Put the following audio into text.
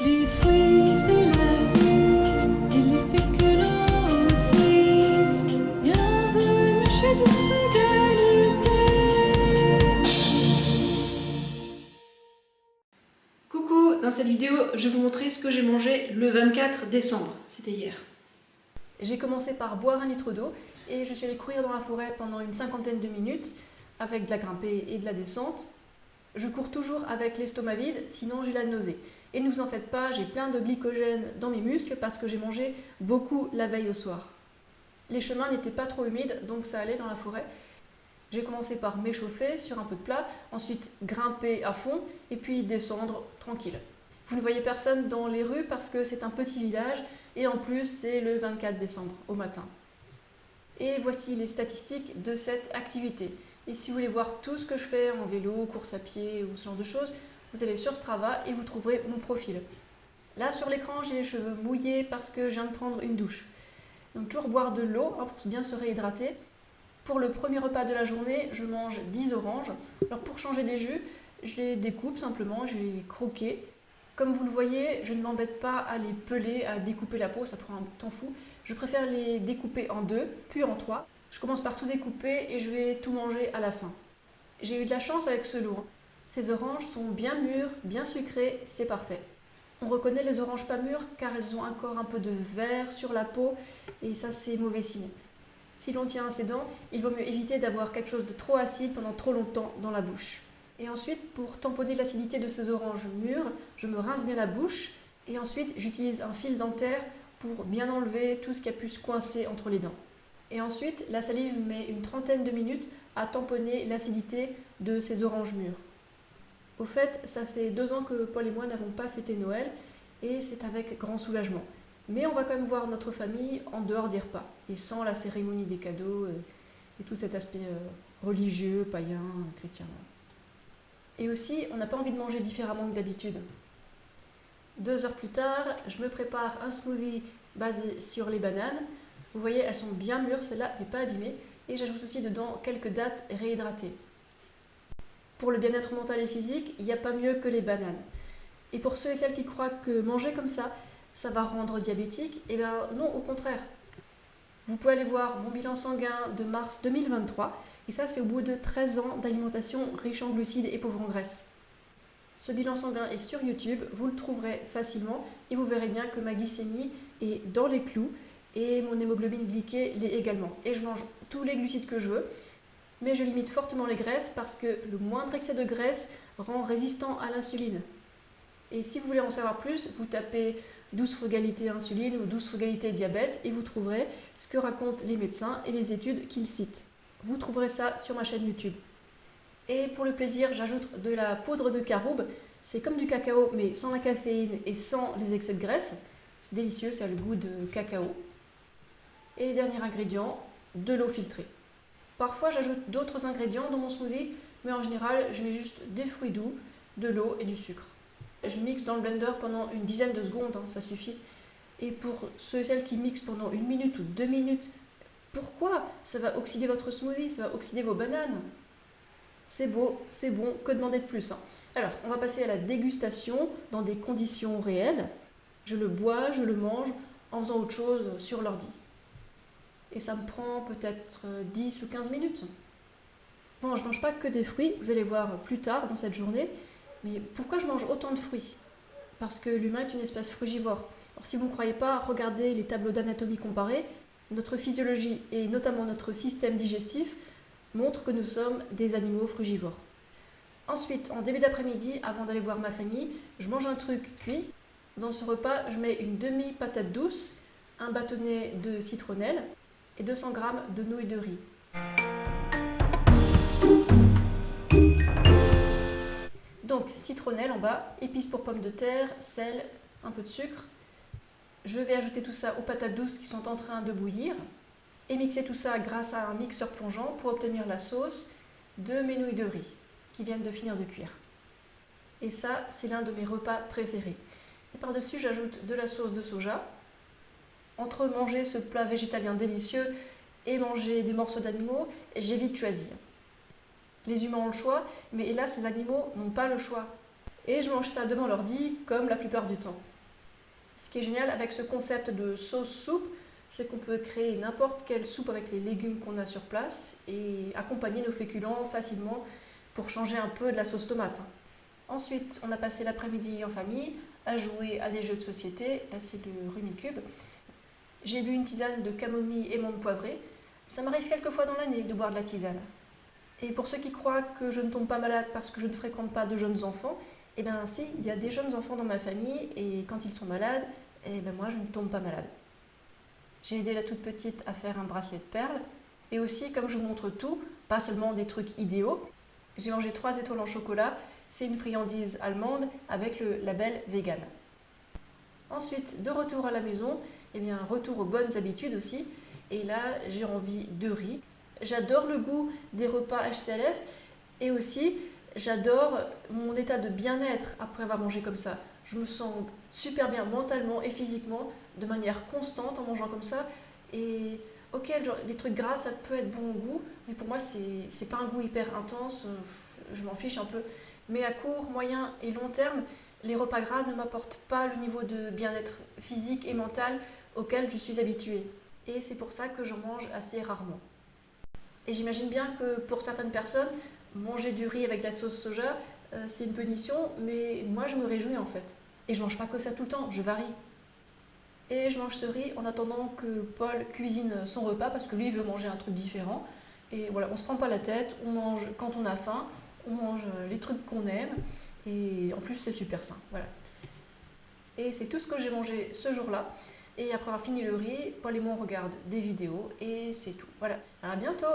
Les fruits, c'est la vie, il les fait que l'on aussi. Bienvenue chez Douce Frugalité. Coucou, dans cette vidéo, je vais vous montrer ce que j'ai mangé le 24 décembre, c'était hier. J'ai commencé par boire 1 litre d'eau et je suis allée courir dans la forêt pendant une cinquantaine de minutes avec de la grimpée et de la descente. Je cours toujours avec l'estomac vide, sinon j'ai la nausée. Et ne vous en faites pas, j'ai plein de glycogène dans mes muscles parce que j'ai mangé beaucoup la veille au soir. Les chemins n'étaient pas trop humides, donc ça allait dans la forêt. J'ai commencé par m'échauffer sur un peu de plat, ensuite grimper à fond et puis descendre tranquille. Vous ne voyez personne dans les rues parce que c'est un petit village et en plus c'est le 24 décembre au matin. Et voici les statistiques de cette activité. Et si vous voulez voir tout ce que je fais en vélo, course à pied ou ce genre de choses, vous allez sur Strava et vous trouverez mon profil. Là sur l'écran j'ai les cheveux mouillés parce que je viens de prendre une douche. Donc toujours boire de l'eau pour bien se réhydrater. Pour le premier repas de la journée, je mange 10 oranges. Alors pour changer les jus, je les découpe simplement, je les croquer. Comme vous le voyez, je ne m'embête pas à les peler, à découper la peau, ça prend un temps fou. Je préfère les découper en 2, puis en 3. Je commence par tout découper et je vais tout manger à la fin. J'ai eu de la chance avec ce lot. Ces oranges sont bien mûres, bien sucrées, c'est parfait. On reconnaît les oranges pas mûres car elles ont encore un peu de vert sur la peau et ça c'est mauvais signe. Si l'on tient à ses dents, il vaut mieux éviter d'avoir quelque chose de trop acide pendant trop longtemps dans la bouche. Et ensuite, pour tamponner l'acidité de ces oranges mûres, je me rince bien la bouche et ensuite j'utilise un fil dentaire pour bien enlever tout ce qui a pu se coincer entre les dents. Et ensuite, la salive met une trentaine de minutes à tamponner l'acidité de ces oranges mûres. Au fait, ça fait 2 ans que Paul et moi n'avons pas fêté Noël et c'est avec grand soulagement. Mais on va quand même voir notre famille en dehors des repas et sans la cérémonie des cadeaux et tout cet aspect religieux, païen, chrétien. Et aussi, on n'a pas envie de manger différemment que d'habitude. 2 heures plus tard, je me prépare un smoothie basé sur les bananes. Vous voyez, elles sont bien mûres, celles-là, mais pas abîmées. Et j'ajoute aussi dedans quelques dattes réhydratées. Pour le bien-être mental et physique, il n'y a pas mieux que les bananes. Et pour ceux et celles qui croient que manger comme ça va rendre diabétique, eh bien non, au contraire. Vous pouvez aller voir mon bilan sanguin de mars 2023, et ça c'est au bout de 13 ans d'alimentation riche en glucides et pauvre en graisse. Ce bilan sanguin est sur YouTube, vous le trouverez facilement, et vous verrez bien que ma glycémie est dans les clous, et mon hémoglobine glyquée l'est également. Et je mange tous les glucides que je veux, mais je limite fortement les graisses parce que le moindre excès de graisse rend résistant à l'insuline. Et si vous voulez en savoir plus, vous tapez 12 frugalité insuline ou 12 frugalité diabète et vous trouverez ce que racontent les médecins et les études qu'ils citent. Vous trouverez ça sur ma chaîne YouTube. Et pour le plaisir, j'ajoute de la poudre de caroube. C'est comme du cacao mais sans la caféine et sans les excès de graisse. C'est délicieux, ça a le goût de cacao. Et dernier ingrédient, de l'eau filtrée. Parfois j'ajoute d'autres ingrédients dans mon smoothie, mais en général je mets juste des fruits doux, de l'eau et du sucre. Je mixe dans le blender pendant une dizaine de secondes, ça suffit. Et pour ceux et celles qui mixent pendant 1 minute ou 2 minutes, pourquoi? Ça va oxyder votre smoothie, ça va oxyder vos bananes. C'est beau, c'est bon, que demander de plus? Alors, on va passer à la dégustation dans des conditions réelles. Je le bois, je le mange en faisant autre chose sur l'ordi. Et ça me prend peut-être 10 ou 15 minutes. Bon, je ne mange pas que des fruits, vous allez voir plus tard dans cette journée. Mais pourquoi je mange autant de fruits? Parce que l'humain est une espèce frugivore. Alors si vous ne croyez pas, regardez les tableaux d'anatomie comparés. Notre physiologie et notamment notre système digestif montrent que nous sommes des animaux frugivores. Ensuite, en début d'après-midi, avant d'aller voir ma famille, je mange un truc cuit. Dans ce repas, je mets une demi-patate douce, un bâtonnet de citronnelle et 200 g de nouilles de riz. Donc citronnelle en bas, épices pour pommes de terre, sel, un peu de sucre. Je vais ajouter tout ça aux patates douces qui sont en train de bouillir et mixer tout ça grâce à un mixeur plongeant pour obtenir la sauce de mes nouilles de riz qui viennent de finir de cuire. Et ça, c'est l'un de mes repas préférés. Et par-dessus, j'ajoute de la sauce de soja. Entre manger ce plat végétalien délicieux et manger des morceaux d'animaux, j'évite de choisir. Les humains ont le choix, mais hélas, les animaux n'ont pas le choix. et je mange ça devant l'ordi comme la plupart du temps. Ce qui est génial avec ce concept de sauce soupe, c'est qu'on peut créer n'importe quelle soupe avec les légumes qu'on a sur place et accompagner nos féculents facilement pour changer un peu de la sauce tomate. Ensuite, on a passé l'après-midi en famille à jouer à des jeux de société. Là, c'est le Rumicube. J'ai bu une tisane de camomille et menthe poivrée. Ça m'arrive quelques fois dans l'année de boire de la tisane. Et pour ceux qui croient que je ne tombe pas malade parce que je ne fréquente pas de jeunes enfants, eh bien si, il y a des jeunes enfants dans ma famille et quand ils sont malades, eh bien moi je ne tombe pas malade. J'ai aidé la toute petite à faire un bracelet de perles et aussi, comme je vous montre tout, pas seulement des trucs idéaux, j'ai mangé 3 étoiles en chocolat, c'est une friandise allemande avec le label vegan. Ensuite, de retour à la maison, eh bien retour aux bonnes habitudes aussi, et là j'ai envie de riz. J'adore le goût des repas HCLF et aussi j'adore mon état de bien-être après avoir mangé comme ça. Je me sens super bien mentalement et physiquement de manière constante en mangeant comme ça. Et ok, genre, les trucs gras ça peut être bon au goût, mais pour moi c'est pas un goût hyper intense, je m'en fiche un peu. Mais à court, moyen et long terme, les repas gras ne m'apportent pas le niveau de bien-être physique et mental auquel je suis habituée. Et c'est pour ça que j'en mange assez rarement. Et j'imagine bien que pour certaines personnes, manger du riz avec de la sauce soja, c'est une punition, mais moi je me réjouis en fait. Et je mange pas que ça tout le temps, je varie. Et je mange ce riz en attendant que Paul cuisine son repas parce que lui il veut manger un truc différent. Et voilà, on se prend pas la tête, on mange quand on a faim, on mange les trucs qu'on aime, et en plus c'est super sain. Voilà. Et c'est tout ce que j'ai mangé ce jour-là. Et après avoir fini le riz, Paul et moi on regarde des vidéos et c'est tout. Voilà, à bientôt!